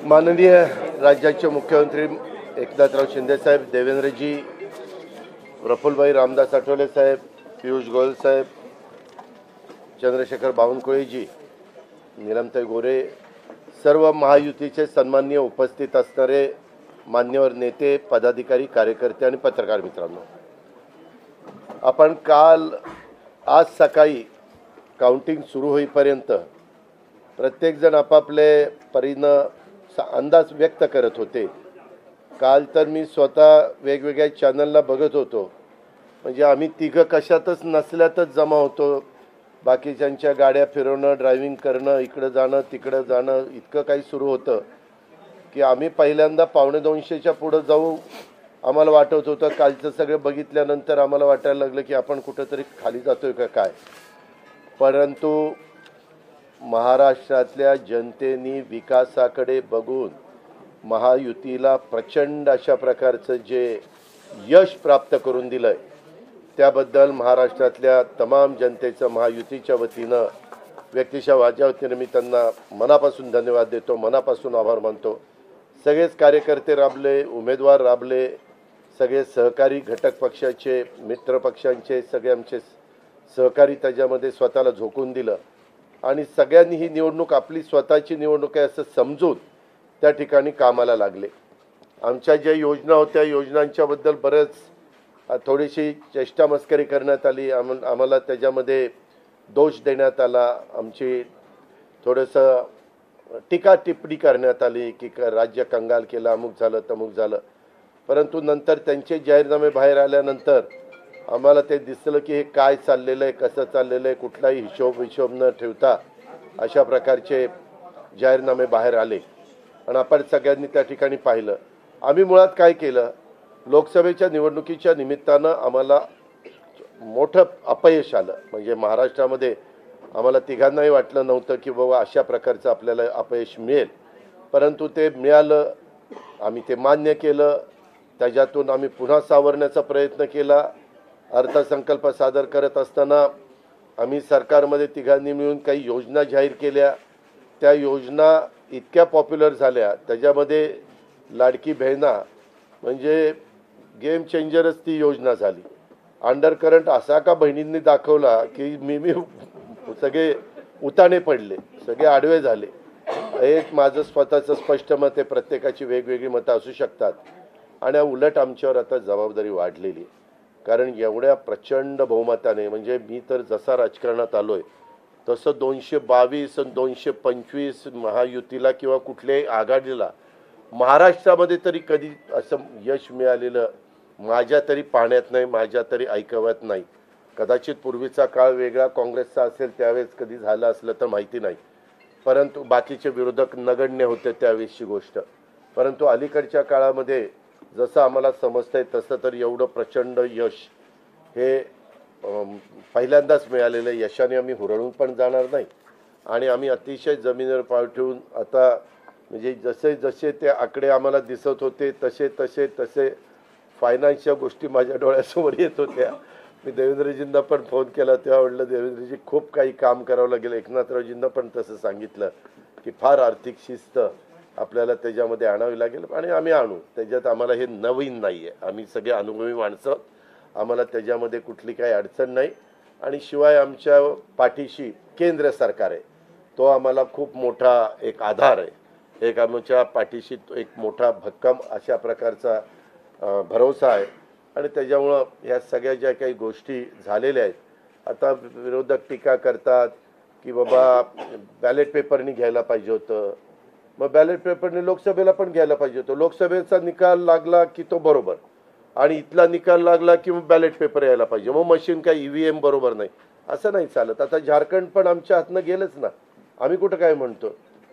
माननीय राज्याचे मुख्यमंत्री एकनाथराव शिंदे साहेब, देवेंद्रजी, प्रफुल्लभाई रामदास आठवले साहेब, पियुष गोयल साहेब, चंद्रशेखर बावनकुळेजी, नीलमताई गोरे, सर्व महायुतीचे सन्माननीय उपस्थित असणारे मान्यवर नेते, पदाधिकारी, कार्यकर्ते आणि पत्रकार मित्रांनो, आपण आज सकाळी काउंटिंग सुरू होईपर्यंत प्रत्येकजण आपापले परीनं अंदाज व्यक्त करत होते। काल तर मी स्वतः वेगवेगळ्या चॅनलला बघत होतो, म्हणजे आम्ही तिघं कशातच नसल्यातच जमा होतो, बाकीच्यांच्या गाड्या फिरवणं, ड्रायव्हिंग करणं, इकडं जाणं तिकडं जाणं, इतकं काही सुरू होतं की आम्ही पहिल्यांदा 1:45च्या पुढं जाऊ आम्हाला वाटत होतं। कालचं सगळं बघितल्यानंतर आम्हाला वाटायला लागलं की आपण कुठंतरी खाली जातोय का काय, परंतु महाराष्ट्रातल्या जनतेने विकासाकडे बघून महायुतीला प्रचंड अशा प्रकारचं जे यश प्राप्त करून दिलंय, त्याबद्दल महाराष्ट्रातल्या तमाम जनतेचं महायुतीच्या वतीनं व्यक्तिशः माझ्या वतीनं मी त्यांना मनापासून धन्यवाद देतो, मनापासून आभार मानतो। सगळेच कार्यकर्ते राबले, उमेदवार राबले, सगळे सहकारी घटक पक्षाचे, मित्र पक्षांचे सगळे आमचे सहकारी त्याच्यामध्ये स्वतःला झोकून दिलं आणि सगळ्यांनी ही निवडणूक आपली स्वतःची निवडणूक आहे असं समजून त्या ठिकाणी कामाला लागले। आमच्या ज्या योजना होत्या, योजनांच्याबद्दल बरेच थोडीशी चेष्टा मस्करी करण्यात आली, आम्हाला त्याच्यामध्ये दोष देण्यात आला, आमची थोडंसं टीका टिप्पणी करण्यात आली की राज्य कंगाल केलं, अमुक झालं तमुक झालं, परंतु नंतर त्यांचे जाहीरनामे बाहेर आल्यानंतर आम्हाला ते दिसलं की हे काय चाललेलं आहे, कसं चाललेलं आहे, कुठलाही हिशोब न ठेवता अशा प्रकारचे जाहीरनामे बाहेर आले आणि आपण सगळ्यांनी त्या ठिकाणी पाहिलं। आम्ही मुळात काय केलं, लोकसभेच्या निवडणुकीच्या निमित्तानं आम्हाला मोठं अपयश आलं, म्हणजे महाराष्ट्रामध्ये आम्हाला तिघांनाही वाटलं नव्हतं की बाबा अशा प्रकारचं आपल्याला अपयश मिळेल, परंतु ते मिळालं, आम्ही ते मान्य केलं, त्याच्यातून आम्ही पुन्हा सावरण्याचा प्रयत्न केला। अर्थसंकल्प सादर करत असताना आम्ही सरकारमध्ये तिघांनी मिळून काही योजना जाहीर केल्या, त्या योजना इतक्या पॉप्युलर झाल्या, त्याच्यामध्ये लाडकी बहिणा म्हणजे गेम चेंजरच ती योजना झाली। अंडरकरंट असा का बहिणींनी दाखवला की मी सगळे उताने पडले, सगळे आडवे झाले। एक माझं स्वतःचं स्पष्ट मत आहे, प्रत्येकाची वेगवेगळी मतं असू शकतात आणि उलट आमच्यावर आता जबाबदारी वाढलेली आहे, कारण एवढ्या प्रचंड बहुमताने, म्हणजे मी तर जसा राजकारणात आलोय तसं 222 आणि 225 महायुतीला किंवा कुठल्याही आघाडीला महाराष्ट्रामध्ये तरी कधी असं यश मिळालेलं माझ्या तरी पाहण्यात नाही, माझ्या तरी ऐकवत नाही। कदाचित पूर्वीचा काळ वेगळा काँग्रेसचा असेल, त्यावेळेस कधी झालं असलं तर माहिती नाही, परंतु बाकीचे विरोधक नगण्य होते त्यावेळेसची गोष्ट, परंतु अलीकडच्या काळामध्ये जसं आम्हाला समजतंय तसं तर एवढं प्रचंड यश हे पहिल्यांदाच मिळालेलं आहे। यशाने आम्ही हुरळून पण जाणार नाही आणि आम्ही अतिशय जमिनीवर पाय ठेवून आता, म्हणजे जसे जसे ते आकडे आम्हाला दिसत होते तसे तसे तसे फायनान्सच्या गोष्टी माझ्या डोळ्यासमोर येत होत्या। मी देवेंद्रजींना पण फोन केला, तेव्हा म्हटलं देवेंद्रजी खूप काही काम करावं लागेल। एकनाथरावजींना पण तसं सांगितलं की फार आर्थिक शिस्त आपल्याला त्याच्यामध्ये आणावी लागेल आणि आम्ही आणू, त्याच्यात आम्हाला हे नवीन नाही आहे, आम्ही सगळे अनुभवी माणसं, आम्हाला त्याच्यामध्ये कुठली काही अडचण नाही आणि शिवाय आमच्या पाठीशी केंद्र सरकार आहे, तो आम्हाला खूप मोठा एक आधार आहे, एक आमच्या पाठीशी एक मोठा भक्कम अशा प्रकारचा भरोसा आहे आणि त्याच्यामुळं ह्या सगळ्या ज्या काही गोष्टी झालेल्या आहेत, आता विरोधक टीका करतात की बाबा बॅलेट पेपरनी घ्यायला पाहिजे होतं, मग बॅलेट पेपरने लोकसभेला पण घ्यायला पाहिजे होतं, लोकसभेचा निकाल लागला की तो बरोबर आणि इथला निकाल लागला की मग बॅलेट पेपर यायला पाहिजे, मग मशीन काय EVM बरोबर नाही, असं नाही चालत। आता झारखंड पण आमच्या हातनं गेलंच ना, आम्ही कुठं काय म्हणतो,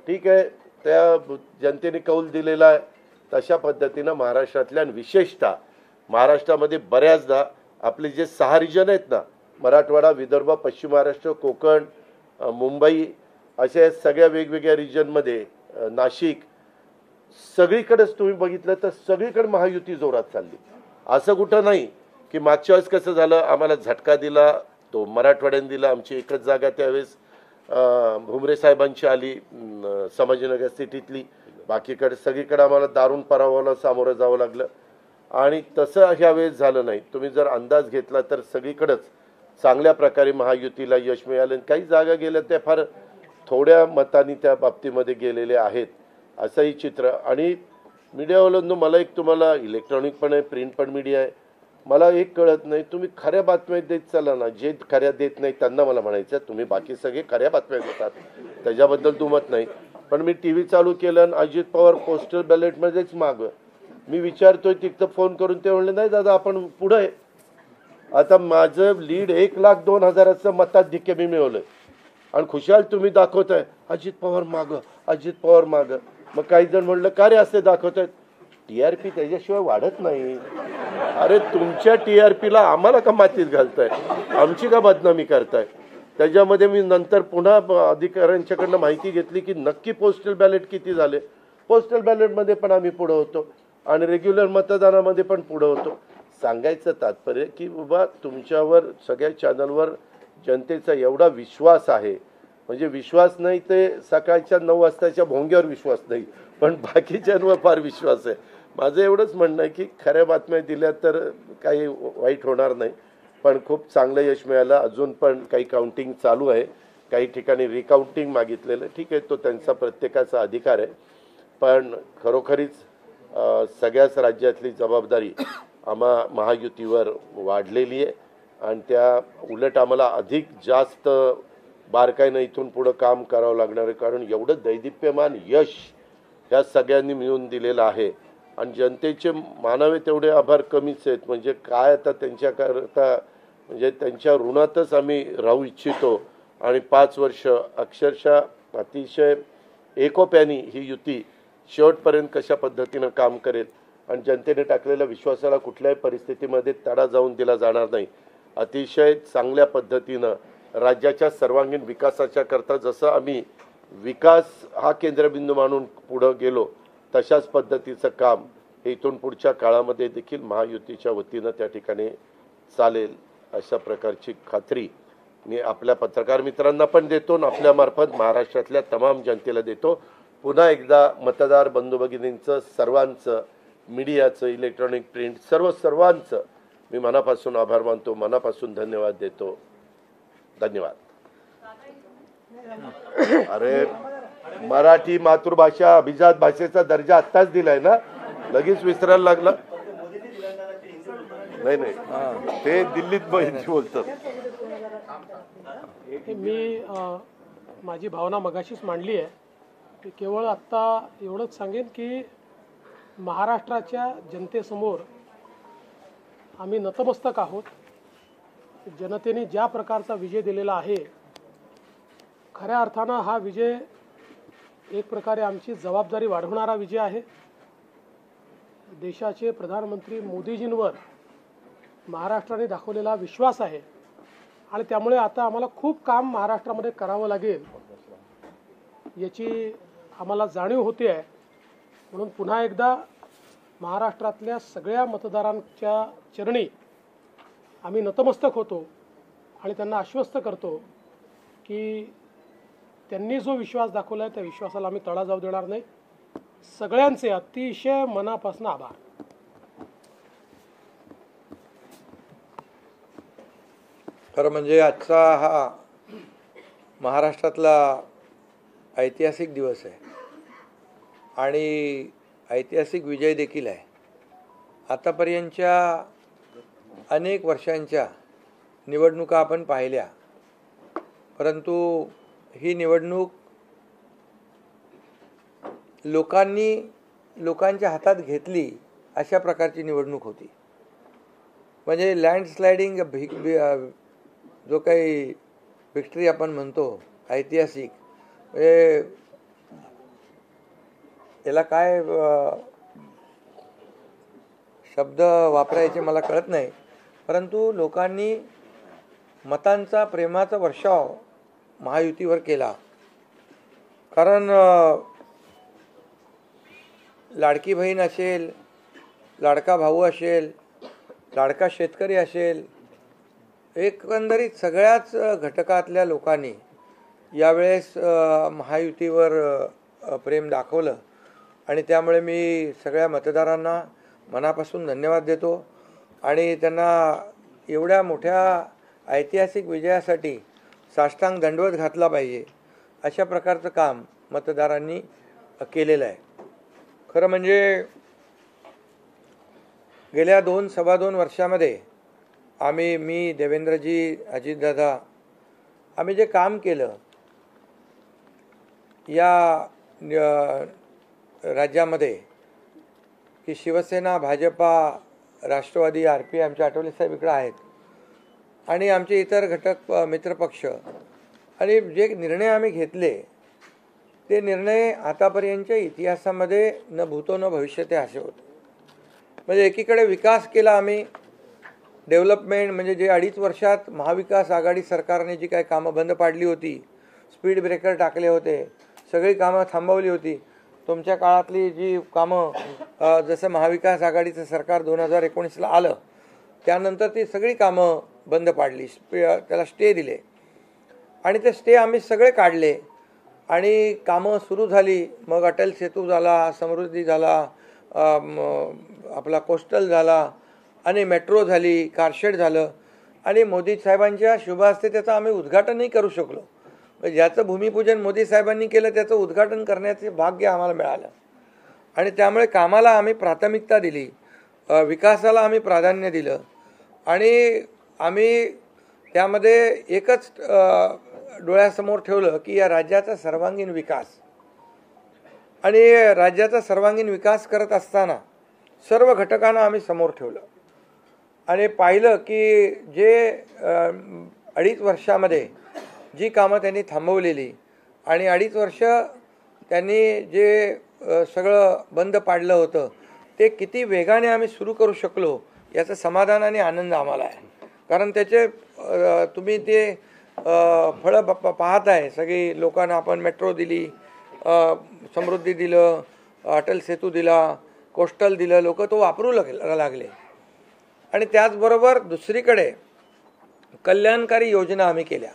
ठीक आहे, त्या जनतेने कौल दिलेला आहे तशा पद्धतीनं महाराष्ट्रातल्या आणि विशेषतः महाराष्ट्रामध्ये बऱ्याचदा आपले जे 6 रिजन आहेत ना, मराठवाडा, विदर्भ, पश्चिम महाराष्ट्र, कोकण, मुंबई, अशा सगळ्या वेगवेगळ्या रिजनमध्ये, नाशिक, सगळीकडेच तुम्ही बघितलं तर सगळीकडे महायुती जोरात चालली। असं कुठं नाही की मागच्या वेळेस कसं झालं, आम्हाला झटका दिला तो मराठवाड्याने दिला, आमची एकच जागा त्यावेळेस भुमरे साहेबांची आली संभाजीनगर सिटीतली, बाकीकडे सगळीकडे आम्हाला दारुण पराभवाला सामोरं जावं लागलं आणि तसं ह्या वेळेस झालं नाही. तुम्ही जर अंदाज घेतला तर सगळीकडेच चांगल्या प्रकारे महायुतीला यश मिळालं. काही जागा गेल्या त्या फार थोड्या मतांनी त्या बाबतीमध्ये गेलेले आहेत असंही चित्र. आणि मीडियावाल्यांनो, मला एक तुम्हाला इलेक्ट्रॉनिक पण आहे, प्रिंट पण मीडिया आहे, मला एक कळत नाही, तुम्ही खऱ्या बातम्या देत चला ना. जे खऱ्या देत नाही त्यांना मला म्हणायचं तुम्ही बाकी सगळे खऱ्या बातम्या देतात, त्याच्याबद्दल दुमत नाही. पण मी टी व्ही चालू केलं आणि अजित पवार पोस्टल बॅलेटमध्येच मागं. मी विचारतोय तिथं फोन करून, ते म्हणले नाही दादा आपण पुढं आहे. आता माझं लीड 1,02,000 मताधिक्य मी मिळवलंय आणि खुशाल तुम्ही दाखवताय अजित पवार मागं, अजित पवार मागं. मग काही जण म्हणलं का रे असे दाखवतायत, TRP त्याच्याशिवाय वाढत नाही. अरे तुमच्या TRPला आम्हाला का मातीत घालताय, आमची का बदनामी करताय. त्याच्यामध्ये मी नंतर पुन्हा अधिकाऱ्यांच्याकडनं माहिती घेतली की नक्की पोस्टल बॅलेट किती झाले. पोस्टल बॅलेटमध्ये पण आम्ही पुढं होतो आणि रेग्युलर मतदानामध्ये पण पुढं होतो. सांगायचं तात्पर्य की बाबा तुमच्यावर सगळ्या चॅनलवर जनतेचा एवढा विश्वास आहे, म्हणजे विश्वास नाही ते सकाळच्या 9 वाजताच्या भोंग्यावर विश्वास नाही, पण बाकीच्यांवर फार विश्वास आहे. माझं एवढंच म्हणणं आहे की खऱ्या बातम्या दिल्या तर काही वाईट होणार नाही. पण खूप चांगलं यश मिळालं. अजून पण काही काउंटिंग चालू आहे, काही ठिकाणी रिकाउंटिंग मागितलेलं. ठीक आहे, तो त्यांचा प्रत्येकाचा अधिकार आहे. पण खरोखरीच सगळ्याच राज्यातली जबाबदारी महायुतीवर वाढलेली आहे आणि त्या उलट आम्हाला अधिक जास्त बारकाईनं इथून पुढं काम करावं लागणार आहे. कारण एवढं दैदिप्यमान यश ह्या सगळ्यांनी मिळवून दिलेलं आहे आणि जनतेचे मानावे तेवढे आभार कमीच आहेत. म्हणजे काय आता त्यांच्याकरता, म्हणजे त्यांच्या ऋणातच आम्ही राहू इच्छितो. आणि 5 वर्ष अक्षरशः अतिशय एकोप्याने ही युती शेवटपर्यंत कशा पद्धतीनं काम करेल आणि जनतेने टाकलेल्या विश्वासाला कुठल्याही परिस्थितीमध्ये तडा जाऊन दिला जाणार नाही. अतिशय चांगल्या पद्धतीनं राज्याच्या सर्वांगीण विकासाच्या करता जसं आम्ही विकास हा केंद्रबिंदू मानून पुढं गेलो, तशाच पद्धतीचं काम हे इथून पुढच्या काळामध्ये देखील महायुतीच्या वतीनं त्या ठिकाणी चालेल अशा प्रकारची खात्री मी आपल्या पत्रकार मित्रांना पण देतो आणि आपल्यामार्फत महाराष्ट्रातल्या तमाम जनतेला देतो. पुन्हा एकदा मतदार बंधू भगिनींचं, सर्वांचं, मीडियाचं, इलेक्ट्रॉनिक प्रिंट सर्वांचं मी मनापासून आभार मानतो, मनापासून धन्यवाद देतो. धन्यवाद. अरे मराठी मातृभाषा अभिजात भाषेचा दर्जा आत्ताच दिलाय ना, लगेच विसरायला लागला. नाही ते दिल्लीत बोलतात. मी माझी भावना मगाशीच मांडली आहे की केवळ आत्ता एवढंच सांगेन की महाराष्ट्राच्या जनतेसमोर आम्ही नतमस्तक आहोत. जनतेने ज्या प्रकारचा विजय दिलेला आहे, खऱ्या अर्थानं हा विजय एक प्रकारे आमची जबाबदारी वाढवणारा विजय आहे. देशाचे प्रधानमंत्री मोदीजींवर महाराष्ट्राने दाखवलेला विश्वास आहे आणि त्यामुळे आता आम्हाला खूप काम महाराष्ट्रामध्ये करावं लागेल याची आम्हाला जाणीव होते आहे. म्हणून पुन्हा एकदा महाराष्ट्रातल्या सगळ्या मतदारांच्या चरणी आम्ही नतमस्तक होतो आणि त्यांना आश्वस्त करतो की त्यांनी जो विश्वास दाखवला आहे त्या विश्वासाला आम्ही तडा जाऊ देणार नाही. सगळ्यांचे अतिशय मनापासून आभार. खरं म्हणजे आजचा हा महाराष्ट्रातला ऐतिहासिक दिवस आहे आणि ऐतिहासिक विजय देखील आहे. आतापर्यंतच्या अनेक वर्षांच्या निवडणुका आपण पाहिल्या, परंतु ही निवडणूक लोकांच्या हातात घेतली अशा प्रकारची निवडणूक होती. म्हणजे लँडस्लायडिंग जो काही विक्ट्री आपण म्हणतो ऐतिहासिक, म्हणजे याला काय शब्द वापरायचे मला कळत नाही, परंतु लोकांनी मतांचा, प्रेमाचा वर्षाव महायुतीवर केला. कारण लाडकी बहीण असेल, लाडका भाऊ असेल, लाडका शेतकरी असेल, एकंदरीत सगळ्याच घटकातल्या लोकांनी यावेळेस महायुतीवर प्रेम दाखवलं आणि त्यामुळे मी सगळ्या मतदारांना मनापासून धन्यवाद देतो आणि त्यांना एवढ्या मोठ्या ऐतिहासिक विजयासाठी साष्टांग दंडवत घातला पाहिजे अशा प्रकारचं काम मतदारांनी केलेलं आहे. खरं म्हणजे गेल्या 2-2.25 वर्षामध्ये मी, देवेंद्रजी, अजितदादा आम्ही जे काम केलं या राज्यामध्ये की शिवसेना, भाजपा, राष्ट्रवादी, RP आमचे आठवले साहेब इकडे आहेत आणि आमचे इतर घटक मित्रपक्ष आणि जे निर्णय आम्ही घेतले ते निर्णय आतापर्यंतच्या इतिहासामध्ये न भूतो न भविष्यते असे होते. म्हणजे एकीकडे विकास केला आम्ही, डेव्हलपमेंट म्हणजे जे 2.5 वर्षात महाविकास आघाडी सरकारने जी काही कामं बंद पाडली होती, स्पीड ब्रेकर टाकले होते, सगळी कामं थांबवली होती. तुमच्या काळातली जी कामं जसं महाविकास आघाडीचं सरकार 2019ला आलं त्यानंतर ती सगळी कामं बंद पाडली, त्याला स्टे दिले आणि ते स्टे आम्ही सगळे काढले आणि कामं सुरू झाली. मग अटल सेतू झाला, समृद्धी झाला, आपला कोस्टल झाला आणि मेट्रो झाली, कारशेड झालं आणि मोदी साहेबांच्या शुभ हस्ते त्याचं आम्ही उद्घाटनही करू शकलो. ज्याचं भूमिपूजन मोदी साहेबांनी केलं त्याचं उद्घाटन करण्याचे भाग्य आम्हाला मिळालं आणि त्यामुळे कामाला आम्ही प्राथमिकता दिली, विकासाला आम्ही प्राधान्य दिलं आणि आम्ही त्यामध्ये एकच डोळ्यासमोर ठेवलं की या राज्याचा सर्वांगीण विकास. आणि राज्याचा सर्वांगीण विकास करत असताना सर्व घटकांना आम्ही समोर ठेवलं आणि पाहिलं की जे 2.5 वर्षामध्ये जी कामं त्यांनी थांबवलेली आणि 2.5 वर्ष त्यांनी जे सगळं बंद पाडलं होतं ते किती वेगाने आम्ही सुरू करू शकलो याचं समाधान आणि आनंद आम्हाला आहे. कारण त्याचे तुम्ही ते फळं पाहत आहे. सगळी लोकांना आपण मेट्रो दिली, समृद्धी दिलं, अटल सेतू दिला, कोस्टल दिलं, लोक तो वापरू लागले. आणि त्याचबरोबर दुसरीकडे कल्याणकारी योजना आम्ही केल्या.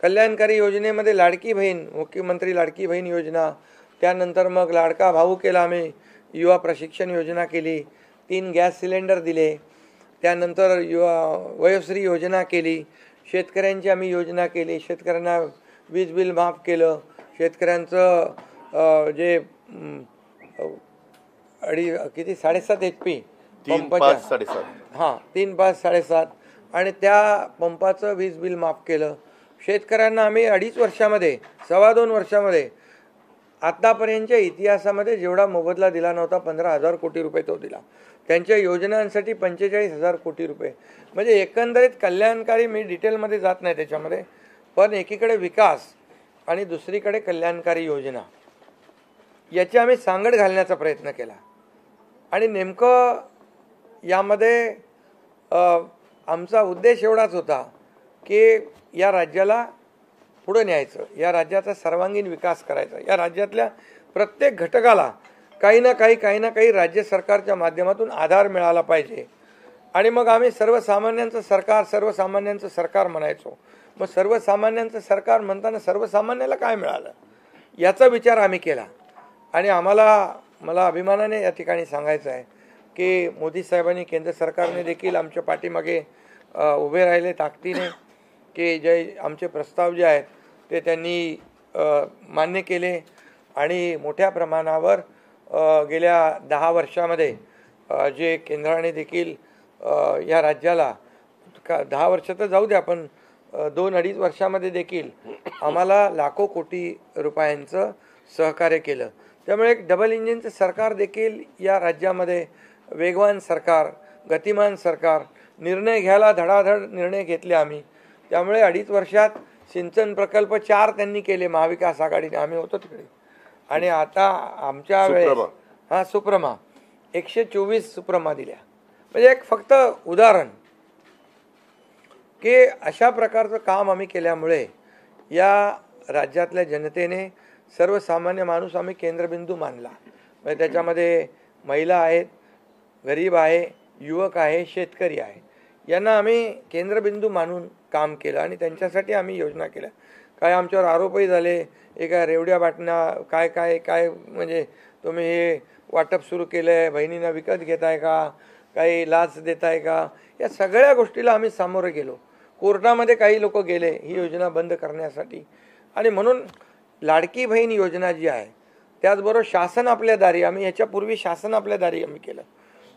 कल्याणकारी योजनेमध्ये लाडकी बहीण, मुख्यमंत्री लाडकी बहीण योजना, त्यानंतर मग लाडका भाऊ केला आम्ही, युवा प्रशिक्षण योजना केली, 3 गॅस सिलेंडर दिले, त्यानंतर वयोश्री योजना केली, शेतकऱ्यांची आम्ही योजना केली, शेतकऱ्यांना वीज बिल माफ केलं, शेतकऱ्यांचं जे 7.5 HP 3-5-7.5 हां 3-5-7.5 आणि त्या पंपाचं वीज बिल माफ केलं. शेतकऱ्यांना आम्ही 2.5 वर्षामध्ये 2.25 वर्षामध्ये आत्तापर्यंतच्या इतिहासामध्ये जेवढा मोबदला दिला नव्हता 15,000 कोटी रुपये तो दिला. त्यांच्या योजनांसाठी 45,000 कोटी रुपये. म्हणजे एकंदरीत कल्याणकारी, मी डिटेलमध्ये जात नाही त्याच्यामध्ये, पण एकीकडे विकास आणि दुसरीकडे कल्याणकारी योजना याची आम्ही सांगड घालण्याचा प्रयत्न केला. आणि नेमकं यामध्ये आमचा उद्देश एवढाच होता की या राज्याला पुढे न्यायचं, या राज्याचा सर्वांगीण विकास करायचा, या राज्यातल्या प्रत्येक घटकाला काही ना काही राज्य सरकारच्या माध्यमातून आधार मिळाला पाहिजे. आणि मग आम्ही सर्वसामान्यांचं सरकार म्हणायचो. मग सर्वसामान्यांचं सरकार म्हणताना सर्वसामान्याला काय मिळालं याचा विचार आम्ही केला. आणि मला अभिमानाने या ठिकाणी सांगायचं आहे की मोदी साहेबांनी, केंद्र सरकारने देखील आमच्या पाठीमागे उभे राहिले ताकदीने, की जे आमचे प्रस्ताव जे आहेत ते त्यांनी मान्य केले आणि मोठ्या प्रमाणावर गेल्या 10 वर्षामध्ये जे केंद्राने देखील या राज्याला 10 वर्ष तर जाऊ द्या, पण 2-2.5 वर्षामध्ये देखील आम्हाला लाखो कोटी रुपयांचं सहकार्य केलं. त्यामुळे एक डबल इंजिनचं सरकार देखील या राज्यामध्ये, वेगवान सरकार, गतिमान सरकार, निर्णय घ्यायला धडाधड निर्णय घेतले आम्ही. त्यामुळे 2.5 वर्षात सिंचन प्रकल्प 4 त्यांनी केले महाविकास आघाडीने, आम्ही होतो तिकडे. आणि आता आमच्या वेळेस सुप्रमा 124 सुप्रमा दिल्या. म्हणजे एक फक्त उदाहरण की अशा प्रकारचं काम आम्ही केल्यामुळे या राज्यातल्या जनतेने, सर्वसामान्य माणूस आम्ही केंद्रबिंदू मानला. म्हणजे त्याच्यामध्ये महिला आहेत, गरीब आहे, युवक आहे, शेतकरी आहे, यांना आम्ही केंद्रबिंदू मानून काम केलं आणि त्यांच्यासाठी आम्ही योजना केल्या. काय आमच्यावर आरोपही झाले, एका रेवड्या बाटण्या काय म्हणजे तुम्ही हे वाटप सुरू केलं आहे, बहिणींना विकत घेताय का, काही लाच देताय का, या सगळ्या गोष्टीला आम्ही सामोरे गेलो. कोर्टामध्ये काही लोक गेले ही योजना बंद करण्यासाठी. आणि म्हणून लाडकी बहीण योजना जी आहे, त्याचबरोबर शासन आपल्या दारी, आम्ही याच्यापूर्वी शासन आपल्या दारी आम्ही केलं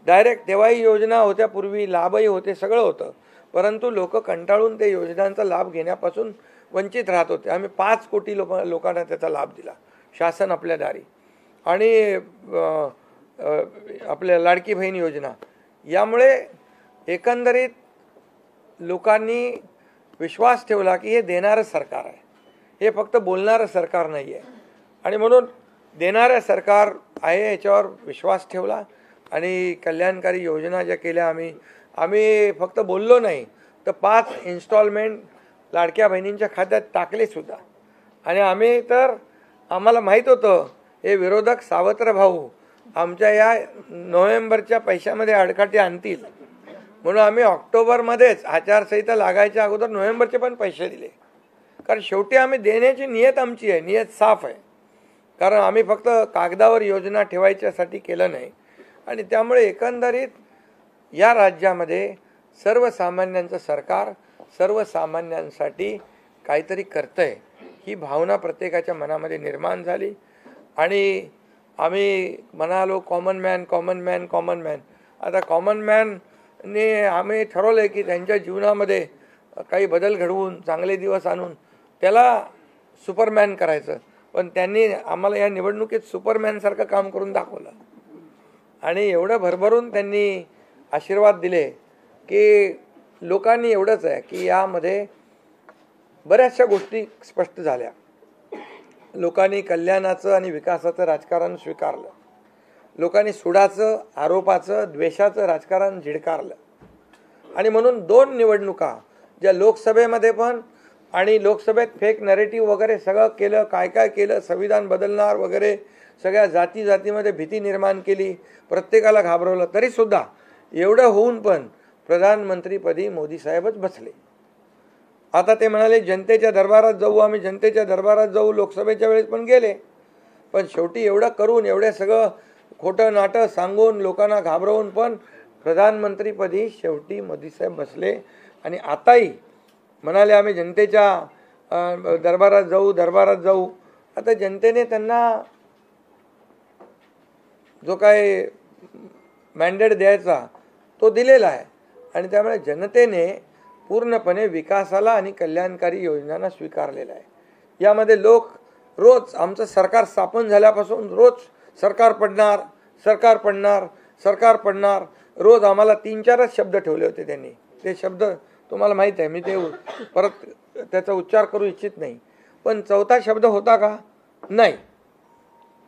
डायरेक्ट. तेव्हाही योजना होत्या, पूर्वी लाभही होते, सगळं होतं, परंतु लोक कंटाळून ते योजनांचा लाभ घेण्यापासून वंचित राहत होते. आम्ही 5 कोटी लोकांना त्याचा लाभ दिला, शासन आपल्या दारी. आणि आपल्या लाडकी बहीण योजना, यामुळे एकंदरीत लोकांनी विश्वास ठेवला की हे देणारं सरकार आहे, हे फक्त बोलणारं सरकार नाही आहे. आणि म्हणून देणारं सरकार आहे याच्यावर विश्वास ठेवला आणि कल्याणकारी योजना ज्या केल्या आम्ही फक्त बोललो नाही, तर 5 इन्स्टॉलमेंट लाडक्या बहिणींच्या खात्यात टाकले सुद्धा. आणि आम्ही तर आम्हाला माहीत होतं हे विरोधक सावत्र भाऊ आमच्या या नोव्हेंबरच्या पैशामध्ये अडकाटी आणतील, म्हणून आम्ही ऑक्टोबरमध्येच आचारसंहिता लागायच्या अगोदर नोव्हेंबरचे पण पैसे दिले. कारण शेवटी आम्ही देण्याची नियत आमची आहे, नियत साफ आहे. कारण आम्ही फक्त कागदावर योजना ठेवायच्यासाठी केलं नाही. आणि त्यामुळे एकंदरीत या राज्यामध्ये सर्वसामान्यांचं सरकार सर्वसामान्यांसाठी काहीतरी करतंय ही भावना प्रत्येकाच्या मनामध्ये निर्माण झाली. आणि आम्ही म्हणालो कॉमन मॅन. आता कॉमन मॅनने आम्ही ठरवलं आहे की त्यांच्या जीवनामध्ये काही बदल घडवून चांगले दिवस आणून त्याला सुपरमॅन करायचं. पण त्यांनी आम्हाला या निवडणुकीत सुपरमॅनसारखं काम करून दाखवलं आणि एवढं भरभरून त्यांनी आशीर्वाद दिले की लोकांनी एवढंच आहे की यामध्ये बऱ्याचशा गोष्टी स्पष्ट झाल्या. लोकांनी कल्याणाचं आणि विकासाचं राजकारण स्वीकारलं. लोकांनी सुडाचं, आरोपाचं, द्वेषाचं राजकारण झिडकारलं. आणि म्हणून 2 निवडणुका ज्या लोकसभेमध्ये पण आणि लोकसभेत फेक नरेटिव्ह वगैरे सगळं केलं, काय केलं, संविधान बदलणार वगैरे, सगळ्या जातीमध्ये भीती निर्माण केली, प्रत्येकाला घाबरवलं. तरीसुद्धा एवढं होऊन पण प्रधानमंत्रीपदी मोदी साहेबच बसले. आता ते म्हणाले जनतेच्या दरबारात जाऊ, आम्ही जनतेच्या दरबारात जाऊ, लोकसभेच्या वेळेस पण गेले. पण शेवटी एवढं करून, एवढं सगळं खोटं नाटं सांगून, लोकांना घाबरवून पण प्रधानमंत्रीपदी शेवटी मोदी साहेब बसले. आणि आताही म्हणाले आम्ही जनतेच्या दरबारात जाऊ. आता जनतेने त्यांना जो काय मॅन्डेट द्यायचा तो दिलेला आहे. आणि त्यामुळे जनतेने पूर्णपणे विकासाला आणि कल्याणकारी योजनांना स्वीकारलेला आहे. यामध्ये लोक रोज आमचं सरकार स्थापन झाल्यापासून रोज सरकार पडणार रोज आम्हाला 3-4च शब्द ठेवले होते त्यांनी. ते शब्द तुम्हाला माहीत आहे, मी ते परत त्याचा उच्चार करू इच्छित नाही. पण 4था शब्द होता का? नाही.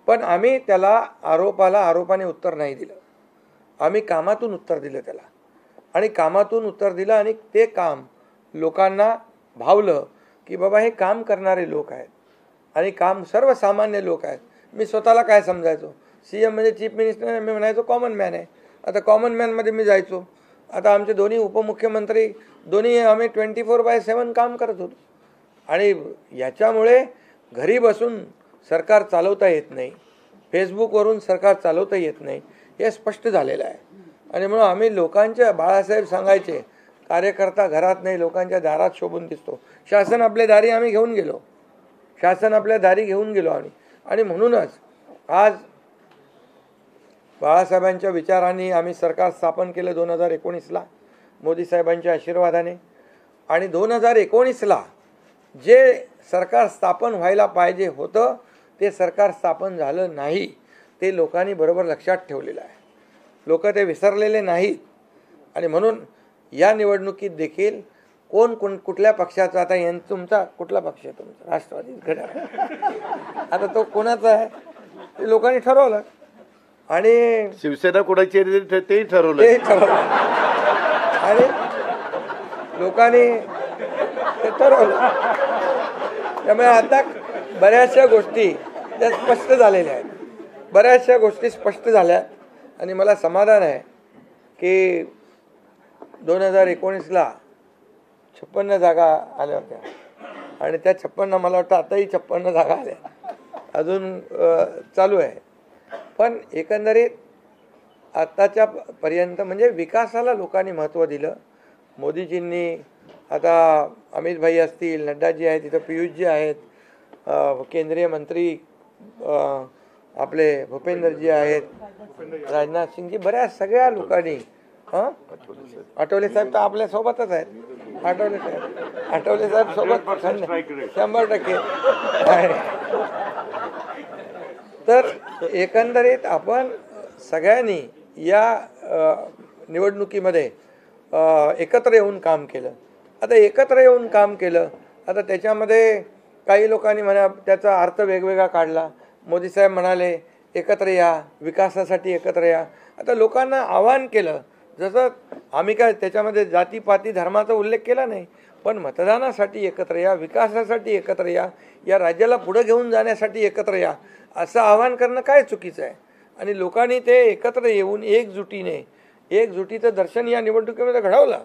पण आम्ही त्याला आरोपाने उत्तर नाही दिलं. आम्ही कामातून उत्तर दिलं त्याला. आणि कामातून उत्तर दिलं आणि ते काम लोकांना भावलं की बाबा हे काम करणारे लोक आहेत आणि काम सर्वसामान्य लोक आहेत. मी स्वतःला काय समजायचो, CM म्हणजे चीफ मिनिस्टर, मी म्हणायचो कॉमन मॅन आहे. आता कॉमन मॅनमध्ये मी जायचो. आता आमचे दोन्ही उपमुख्यमंत्री दोन्ही आम्ही 24/7 काम करत होतो. आणि याच्यामुळे घरी बसून सरकार चालवता येत नाही, फेसबुकवरून सरकार चालवता येत नाही, हे स्पष्ट झालेलं आहे. आणि म्हणून आम्ही लोकांच्या, बाळासाहेब सांगायचे, कार्यकर्ता घरात नाही लोकांच्या दारात शोभून दिसतो. शासन आपल्या दारी आम्ही घेऊन गेलो आम्ही. आणि म्हणूनच आज बाळासाहेबांच्या विचारांनी आम्ही सरकार स्थापन केलं 2019ला मोदी साहेबांच्या आशीर्वादाने. आणि 2019ला जे सरकार स्थापन व्हायला पाहिजे होतं ते सरकार स्थापन झालं नाही. ते लोकांनी बरोबर लक्षात ठेवलेलं आहे. लोक ते विसरलेले नाहीत. आणि म्हणून या निवडणुकीत देखील कुठल्या पक्षाचा, आता तुमचा कुठला पक्ष आहे? तुमचा राष्ट्रवादी घड्याळ. आता तो कोणाचा आहे ते लोकांनी ठरवलं. आणि शिवसेना कोणाची तेही ठरवलं. आणि लोकांनी ते ठरवलं. त्यामुळे आता बऱ्याचशा गोष्टी त्या स्पष्ट झालेल्या आहेत. बऱ्याचशा गोष्टी स्पष्ट झाल्या. आणि मला समाधान आहे की 2019ला 56 जागा आल्या होत्या. आणि त्या 56 मला वाटतं आताही 56 जागा आल्या, अजून चालू आहे. पण एकंदरीत आत्ताच्या पर्यंत म्हणजे विकासाला लोकांनी महत्त्व दिलं. मोदीजींनी आता अमित भाई असतील, नड्डाजी आहेत, तिथं पियुषजी आहेत, केंद्रीय मंत्री आपले भूपेंद्रजी आहेत, राजनाथ सिंगजी, बऱ्याच सगळ्या लोकांनी आठवले साहेब तर आपल्या सोबतच आहेत. आठवले साहेब सोबत 100% तर एकंदरीत आपण सगळ्यांनी या निवडणुकीमध्ये एकत्र येऊन काम केलं. आता एकत्र येऊन काम केलं, आता त्याच्यामध्ये काही लोकांनी म्हणा त्याचा अर्थ वेगवेगळा काढला. मोदी साहेब म्हणाले एकत्र या, विकासासाठी एकत्र या. आता लोकांना आवाहन केलं, जसं आम्ही काय त्याच्यामध्ये जातीपाती धर्माचा उल्लेख केला नाही, पण मतदानासाठी एकत्र या, विकासासाठी एकत्र या, या राज्याला पुढे घेऊन जाण्यासाठी एकत्र या, असं आवाहन करणं काय चुकीचं आहे. आणि लोकांनी ते एकत्र येऊन एकजुटीचं दर्शन या निवडणुकीमध्ये घडवलं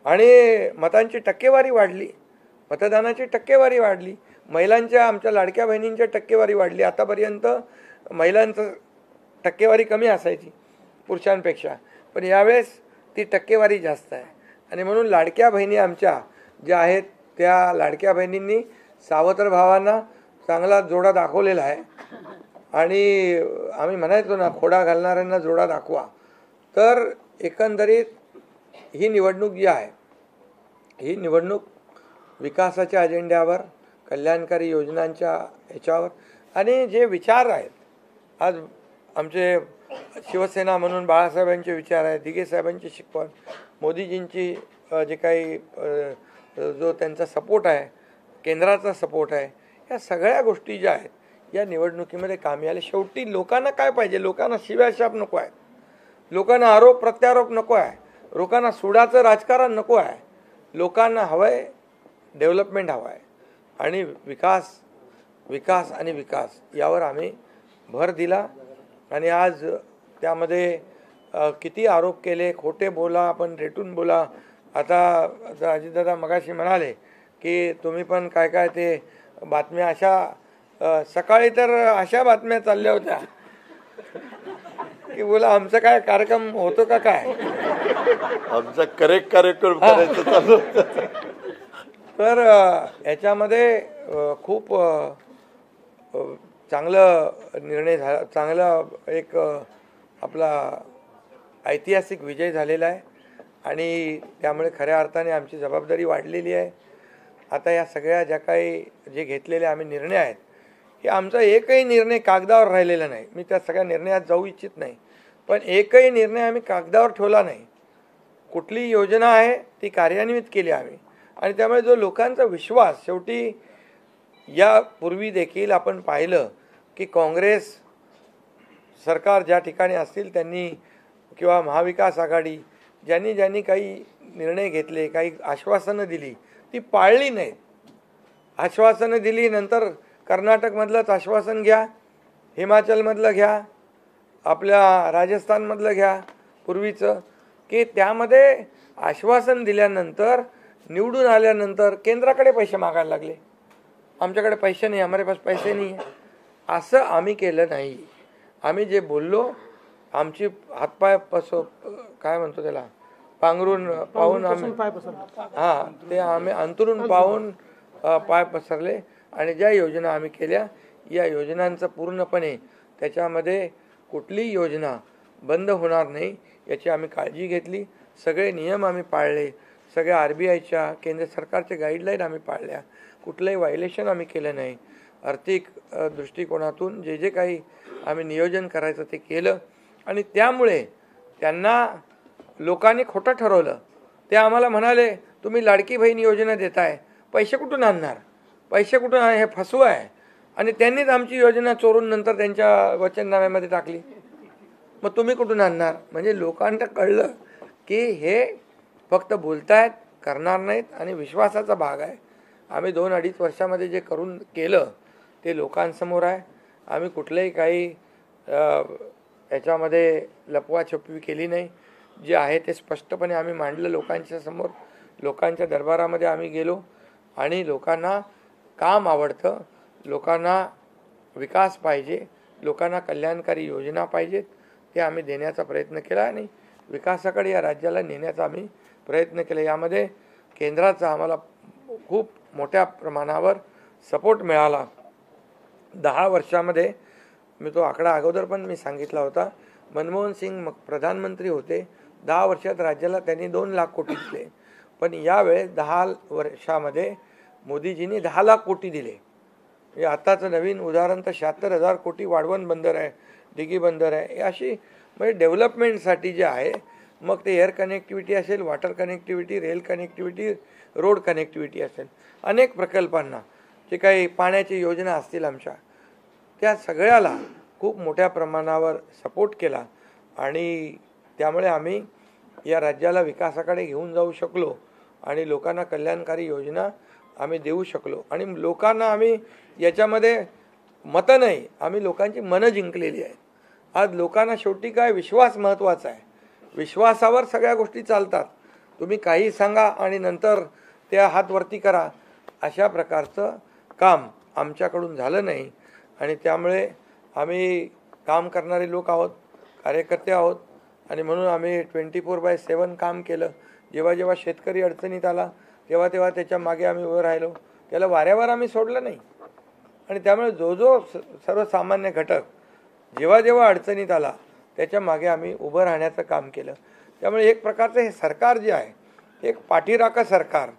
आणि मतांची टक्केवारी वाढली, मतदानाची टक्केवारी वाढली, महिलांच्या आमच्या लाडक्या बहिणींच्या टक्केवारी वाढली. आतापर्यंत महिलांचं टक्केवारी कमी असायची पुरुषांपेक्षा, पण यावेळेस ती टक्केवारी जास्त आहे. आणि म्हणून लाडक्या बहिणी आमच्या ज्या आहेत त्या लाडक्या बहिणींनी सावत्र भावांना चांगला जोडा दाखवलेला आहे. आणि आम्ही म्हणायचो ना, खोडा घालणाऱ्यांना जोडा दाखवा. तर एकंदरीत ही निवडणूक जी आहे, ही निवडणूक विकासाच्या अजेंड्यावर, कल्याणकारी योजनांच्या ह्याच्यावर आणि जे विचार आहेत, आज आमचे शिवसेना म्हणून बाळासाहेबांचे विचार आहेत, दिघे साहेबांची शिकवण, मोदीजींची जे काही जो त्यांचा सपोर्ट आहे, केंद्राचा सपोर्ट आहे, या सगळ्या गोष्टी ज्या आहेत या निवडणुकीमध्ये कामी आले. शेवटी लोकांना काय पाहिजे? लोकांना शिव्याशाप नको आहे, लोकांना आरोप प्रत्यारोप नको आहे, लोकांना सुडाचं राजकारण नको आहे. लोकांना हवं आहे डेव्हलपमेंट हवं आहे आणि विकास आणि विकास यावर आम्ही भर दिला. आणि आज त्यामध्ये किती आरोप केले, खोटे बोला, आपण रेटून बोला. आता अजितदादा मगाशी म्हणाले की तुम्ही पण काय काय ते बातम्या अशा सकाळी तर अशा बातम्या चालल्या होत्या की बोला आमचा काय कार्यक्रम होतो का काय, आमचा करेक्ट कार्यक्रम करायचं चालू. तर याच्यामध्ये खूप चांगलं निर्णय झाला, चांगला एक आपला ऐतिहासिक विजय झालेला आहे. आणि त्यामुळे खऱ्या अर्थाने आमची जबाबदारी वाढलेली आहे. आता या सगळ्या ज्या काही जे घेतलेले आम्ही निर्णय आहेत, हे आमचा एकही निर्णय कागदावर राहिलेला नाही. मी त्या सगळ्या निर्णयात जाऊ इच्छित नाही, पण एकही निर्णय आम्ही कागदावर ठेवला नाही. कुठली योजना आहे ती कार्यान्वित केली आम्ही. आणि त्यामुळे जो लोकांचा विश्वास, शेवटी यापूर्वी देखील आपण पाहिलं की काँग्रेस सरकार ज्या ठिकाणी असतील त्यांनी किंवा महाविकास आघाडी ज्यांनी काही निर्णय घेतले, काही आश्वासनं दिली, ती पाळली नाहीत. आश्वासनं दिली, नंतर कर्नाटकमधलंच आश्वासन घ्या, हिमाचलमधलं घ्या, आपल्या राजस्थानमधलं घ्या पूर्वीचं, की त्यामध्ये आश्वासन दिल्यानंतर निवडून आल्यानंतर केंद्राकडे पैसे मागायला लागले. आमच्याकडे पैसे नाही, हमारे पास पैसे नाही आहे. असं आम्ही केलं नाही. आम्ही जे बोललो, आमची हातपाय काय म्हणतो त्याला पांघरून पाहून आम्ही ते आम्ही अंतरून पाहून पाय पसरले. आणि ज्या योजना आम्ही केल्या, या योजनांचं पूर्णपणे त्याच्यामध्ये कुठलीही योजना बंद होणार नाही याची आम्ही काळजी घेतली. सगळे नियम आम्ही पाळले, सगळ्या RBIच्या केंद्र सरकारच्या गाईडलाईन आम्ही पाळल्या, कुठलंही व्हायलेशन आम्ही केलं नाही. आर्थिक दृष्टिकोनातून जे काही आम्ही नियोजन करायचं ते केलं. आणि त्यामुळे त्यांना लोकांनी खोटं ठरवलं. ते आम्हाला म्हणाले तुम्ही लाडकी बहीण योजना देताय, पैसे कुठून आणणार, पैसे कुठून हे फसवं आहे. आणि त्यांनीच आमची योजना चोरून नंतर त्यांच्या वचननाम्यामध्ये टाकली. मग तुम्ही कुठून आणणार? म्हणजे लोकांना कळलं की हे फक्त बोलतायत, करणार नाहीत. आणि विश्वासाचा भाग आहे. आम्ही 2-2.5 वर्षामध्ये जे केलं ते लोकांसमोर आहे. आम्ही कुठलंही काही याच्यामध्ये लपवाछपवी केली नाही. जे आहे ते स्पष्टपणे आम्ही मांडलं लोकांच्या समोर. लोकांच्या दरबारामध्ये आम्ही गेलो आणि लोकांना काम आवडतं, लोकांना विकास पाहिजे, लोकांना कल्याणकारी योजना पाहिजेत ते आम्ही देण्याचा प्रयत्न केला आणि विकासाकडे या राज्याला नेण्याचा आम्ही प्रयत्न केला. यामध्ये केंद्राचा आम्हाला खूप मोठ्या प्रमाणावर सपोर्ट मिळाला. 10 वर्षामध्ये मी तो आकडा अगोदर पण मी सांगितला होता. मनमोहन सिंग प्रधानमंत्री होते, 10 वर्षात राज्याला त्यांनी 2 लाख कोटी दिले, पण यावेळेस 10 वर्षामध्ये मोदीजींनी 10 लाख कोटी दिले. म्हणजे आत्ताचं नवीन उदाहरण तर 76,000 कोटी वाढवण बंदर आहे, दिघी बंदर आहे. अशी म्हणजे डेव्हलपमेंटसाठी जे आहे, मग ते एअर कनेक्टिव्हिटी असेल, water connectivity, rail connectivity, road connectivity असेल, अनेक प्रकल्पांना जे काही पाण्याची योजना असतील आमच्या, त्या सगळ्याला खूप मोठ्या प्रमाणावर सपोर्ट केला आणि त्यामुळे आम्ही या राज्याला विकासाकडे घेऊन जाऊ शकलो आणि लोकांना कल्याणकारी योजना आम्ही देऊ शकलो. आणि लोकांना आम्ही याच्यामध्ये मतं नाही, आम्ही लोकांची मनं जिंकलेली आहेत. आज लोकांना शेवटी काय विश्वास महत्त्वाचा आहे. विश्वासावर सगळ्या गोष्टी चालतात. तुम्ही काही सांगा आणि नंतर त्या हात वरती करा, अशा प्रकारचं काम आमच्याकडून झालं नाही. आणि त्यामुळे आम्ही काम करणारे लोक आहोत, कार्यकर्ते आहोत आणि म्हणून आम्ही 24/7 काम केलं. जेव्हा जेव्हा शेतकरी अडचणीत आला तेव्हा तेव्हा त्याच्या मागे आम्ही उभं राहिलो. त्याला वाऱ्यावर आम्ही सोडलं नाही. आणि त्यामुळे जो सर्वसामान्य घटक जेव्हा जेव्हा अडचणीत आला त्याच्या मागे आम्ही उभं राहण्याचं काम केलं. त्यामुळे एक प्रकारचं हे सरकार जे आहे, एक पाठीराखा सरकार,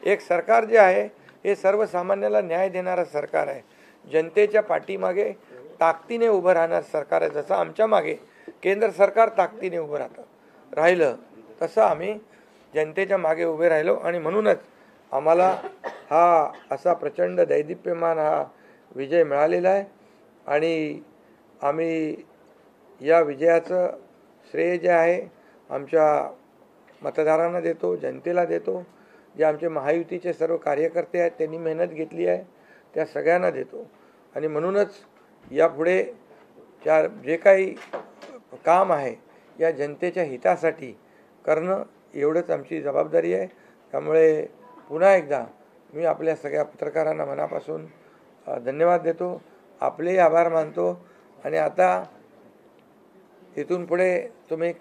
एक सरकार जे आहे हे सर्वसामान्याला न्याय देणारं सरकार आहे. जनतेच्या पाठीमागे ताकदीने उभं राहणारं सरकार आहे. जसं आमच्या मागे केंद्र सरकार ताकदीने उभं राहिलं तसं आम्ही जनतेच्या मागे उभे राहिलो. आणि म्हणूनच आम्हाला हा असा प्रचंड दैदिप्यमान हा विजय मिळालेला आहे. आणि आम्ही या विजयाचं श्रेय जे आहे आमच्या मतदारांना देतो, जनतेला देतो. जे आमचे महायुतीचे सर्व कार्यकर्ते आहेत त्यांनी मेहनत घेतली आहे त्या सगळ्यांना देतो. आणि म्हणूनच यापुढे जे काही काम आहे या जनतेच्या हितासाठी करणं एवढंच आमची जबाबदारी आहे. त्यामुळे पुन्हा एकदा मी आपल्या सगळ्या पत्रकारांना मनापासून धन्यवाद देतो, आपलेही आभार मानतो. आणि आता इथून पुढे तुम्ही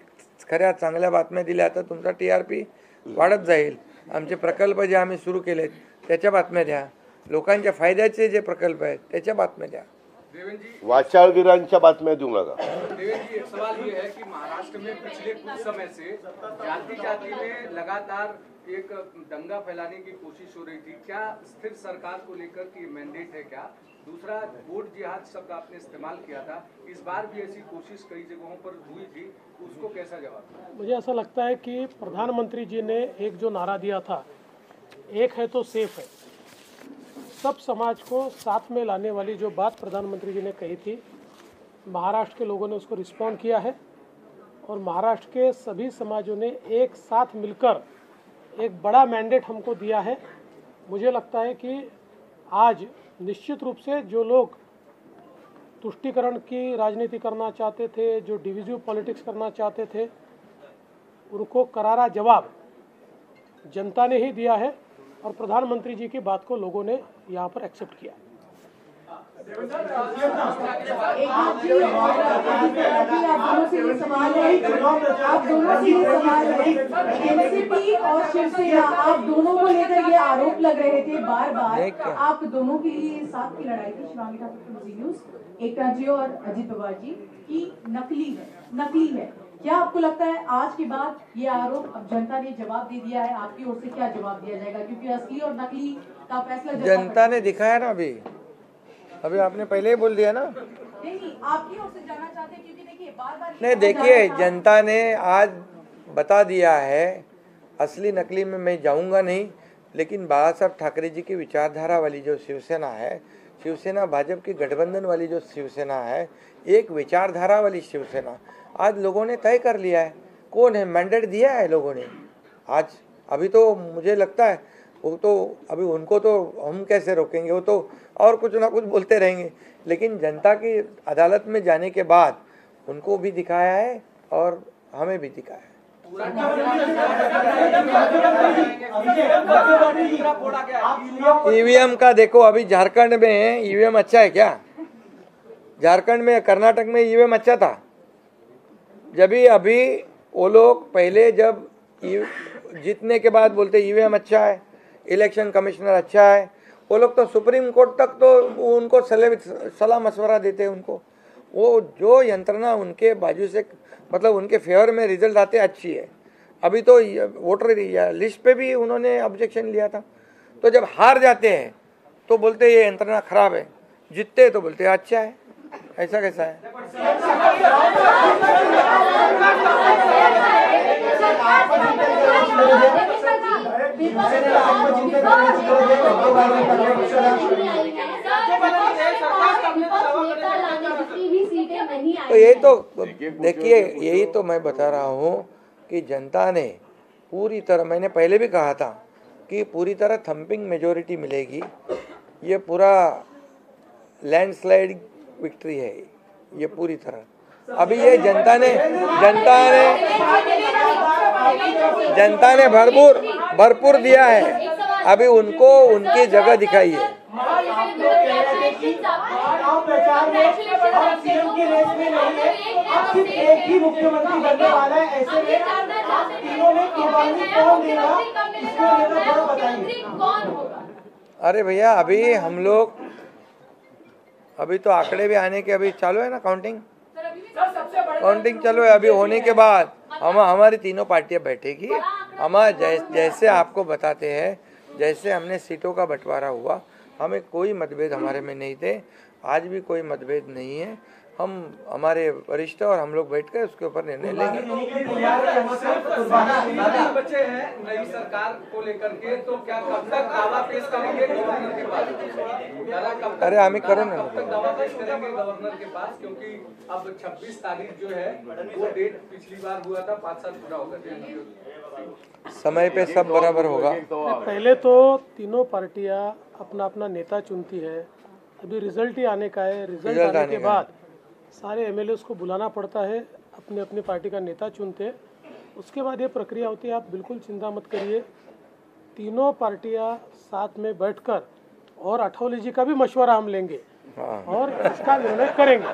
खऱ्या चांगल्या बातम्या दिल्या तर तुमचा TRP वाढत जाईल. आमचे प्रकल्प जे आम्ही सुरू केलेत त्याच्या बातम्या द्या, लोकांच्या फायद्याचे जे प्रकल्प आहेत त्याच्या बातम्या द्या. वाचाळवीरांच्या बातम्या देऊ नका. देवेंद्र जी, एक सवाल ये है कि महाराष्ट्र में पिछले कुछ समय से जाति में लगातार एक दंगा फैलाने की कोशिश हो रही थी. क्या स्थिर सरकार को लेकर की मैंडेट है क्या? दूसरा, वोट जिहाद शब्द आपने इस्तेमाल किया था, इस बार भी ऐसी कोशिश कई जगहों पर हुई थी, उसको कैसा जवाब? मुझे ऐसा लगता है कि प्रधानमंत्री जी ने एक जो नारा दिया था, एक है तो सेफ है, सब समाज को साथ में लाने वाली जो बात प्रधानमंत्री जी ने कही थी, महाराष्ट्र के लोगों ने उसको रिस्पॉन्ड किया है. और महाराष्ट्र के सभी समाजों ने एक साथ मिलकर एक बड़ा मैंडेट हमको दिया है. मुझे लगता है कि आज निश्चित रूप से जो लोग तुष्टीकरण की राजनीति करना चाहते थे, जो डिविजिव पॉलिटिक्स करना चाहते थे, उनको करारा जवाब जनता ने ही दिया है. और प्रधानमंत्री जी की बात को लोगों ने यहाँ पर एक्सेप्ट किया. आप दोनों से ये सवाल है, एनसीपी और शिवसेना, आप दोनों को लेकर ये आरोप लग रहे थे बार बार, आप दोनों के लिए साथ की लड़ाई थी, शिवांगी ठाकुर, एकनाथ जी और अजित पवार जी की नकली है. क्या आपको लगता है आज के बाद ये आरोप अब जनता ने जवाब दे दिया है, आपकी ओर से क्या जवाब दिया जाएगा? क्योंकि असली और नकली का फैसला जनता ने दिखाया ना. अभी आपने पहले ही बोल दिया ना. नहीं, आपकी ओर से जानना चाहते हैं क्योंकि देखिए बार-बार नहीं, देखिए जनता ने आज बता दिया है, असली नकली में मैं जाऊंगा नहीं. लेकिन बाला साहब ठाकरे जी की विचारधारा वाली जो शिवसेना है, शिवसेना भाजपा की गठबंधन वाली जो शिवसेना है, एक विचारधारा वाली शिवसेना, आज लोगों ने तय कर लिया है कौन है, मैंडेट दिया है लोगों ने. आज अभी तो मुझे लगता है वो तो अभी उनको तो हम कैसे रोकेंगे, वो तो और कुछ ना कुछ बोलते रहेंगे. लेकिन जनता की अदालत में जाने के बाद उनको भी दिखाया है और हमें भी दिखाया है. ईवीएम का देखो, अभी झारखंड में ईवीएम अच्छा है क्या? झारखंड में, कर्नाटक में ईवीएम अच्छा था। जब भी अभी वो लोग पहले जब जीतने के बाद बोलते ईवीएम अच्छा है, इलेक्शन कमिश्नर अच्छा है, वो लोग तो सुप्रीम कोर्ट तक तो उनको सलाह मशवरा देते हैं उनको। वो जो यंत्रणा उनके बाजू से मतलब उनके फेवर में रिजल्ट आते अच्छी है। अभी तो वोटर लिस्ट पे भी उन्होंने ऑब्जेक्शन लिया था। तो जब हार जाते हैं तो बोलते ये यंत्रणा खराब है, जीतते हैं तो बोलते हैं अच्छा है। ऐसा कैसा है? तो यही तो देखिए, यही तो मैं बता रहा हूँ कि जनता ने पूरी तरह, मैंने पहले भी कहा था कि पूरी तरह थम्पिंग मेजोरिटी मिलेगी। ये पूरा लैंडस्लाइड विक्ट्री है ये पूरी तरह। अभी ये जनता ने भरपूर दिया है। अभी उनको उनकी जगह दिखाई है। मुख्यमंत्री बनने वाला है, ऐसे में आप तीनों में कुर्बानी कौन देगा, इसको लेकर थोड़ा बताइए। अरे भैया, अभी हम लोग अभी तो आंकड़े भी आने के अभी चालू है ना, काउंटिंग चालू है। अभी होने के बाद हमारी तीनों पार्टियां बैठेगी। हम जैसे आपको बताते हैं, जैसे हमने सीटों का बंटवारा हुआ, हमें कोई मतभेद हमारे में नहीं थे, आज भी कोई मतभेद नहीं है। हम हमारे वरिष्ठ और हम लोग बैठकर उसके ऊपर निर्णय लेंगे। बच्चे हैं नई सरकार को लेकर के, तो क्या कब तक दावा पेश करेंगे गवर्नर के पास? अरे हमें करो ना, कब तक दावा पेश करेंगे गवर्नर के पास? क्योंकि अब 26 तारीख जो है वो डेट पिछली बार हुआ था, 5 साल पूरा होगा। समय पे सब बराबर होगा। पहले तो तीनों पार्टियां अपना अपना नेता चुनती है। अभी रिजल्ट ही आने का है। रिजल्ट आने के बाद सारे एमएलएस को बुलाना पड़ता है, अपने अपने पार्टी का नेता चुनते हैं, उसके बाद ये प्रक्रिया होती है। आप बिल्कुल चिंता मत करिए, तीनों पार्टियां साथ में बैठकर और अठौली जी का भी मशवरा हम लेंगे और इसका निर्णय करेंगे।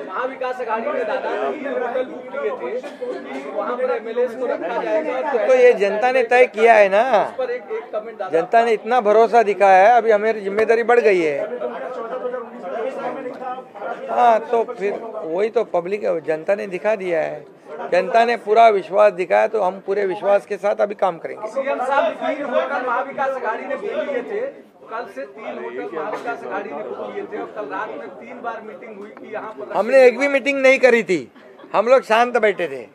महाविकास अघाड़ी ने दादा होटल बुक किए थे कि वहाँ पर एमएलएस को रखा जाएगा, तो ये जनता ने तय किया है ना। पर एक कमेंट जनता ने इतना भरोसा दिखाया है, अभी हमारी जिम्मेदारी बढ़ गई है। हाँ, तो फिर वही तो पब्लिक जनता ने दिखा दिया है। जनता ने पूरा विश्वास दिखाया, तो हम पूरे विश्वास के साथ अभी काम करेंगे। सीएम साहब 3 होटल महाविकास अघाड़ी ने बुक किए थे, कल से 3 होटल महाविकास अघाड़ी ने बुक किए थे और कल रात में 3 बार मीटिंग हुई कि यहाँ पर हमने एक भी मीटिंग नहीं करी थी, हम लोग शांत बैठे थे।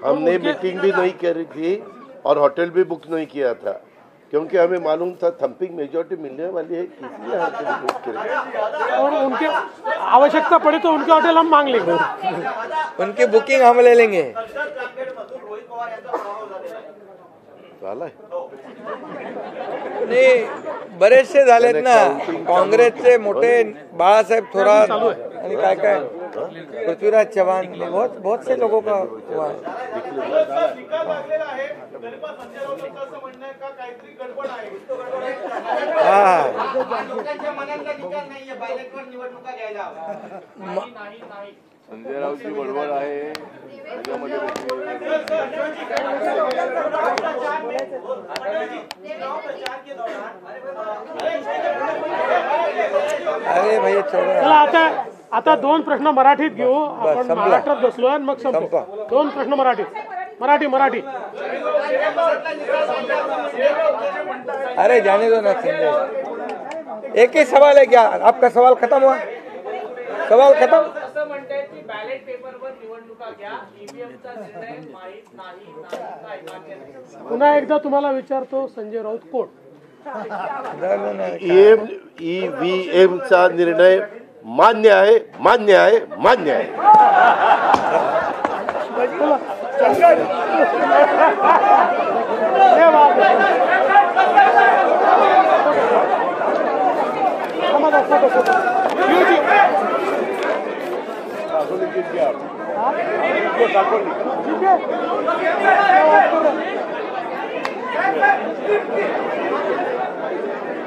हमने मीटिंग भी नहीं करी थी और होटल भी बुक नहीं किया था, क्योंकि हमें मालूम था थम्पिंग मेजोरिटी मिलने वाली है, इसलिए होटल बुक करें। और उनके आवश्यकता पड़े तो उनके होटल हम मांग लेंगे, उनकी बुकिंग हम ले लेंगे। नाही बरेचसे झालेत ना, काँग्रेसचे मोठे बाळासाहेब थोरात आणि काय काय पृथ्वीराज चव्हाण, बहुत से लोगों का हुआ है। संजय राऊतची बडबड आहे त्याच्यामध्ये अरे भैया चला आता 2 प्रश्न मराठीत घेऊ आपण, महाराष्ट्रात बसलो आणि मग संपतो। 2 प्रश्न मराठी। अरे जाने दो ना संजय, एक ही सवाल है क्या? आपका सवाल खत्म हुआ? सवाल खत्म। असं म्हणतायत की बॅलेट पेपरवर निवडणुका घ्या, ईव्हीएमचा निर्णय माहीत नाही। पुन्हा एकदा तुम्हाला विचारतो, संजय राऊत कोण? ईव्हीएमचा निर्णय मान्य आहे।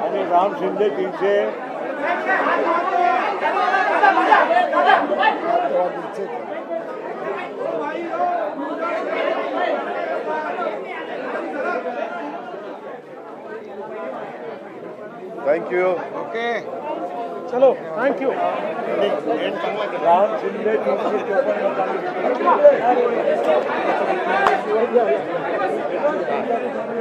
आणि राम शिंदे 300. थँक्यू. ओके. चलो थँक्यू. राम शिंदे 354.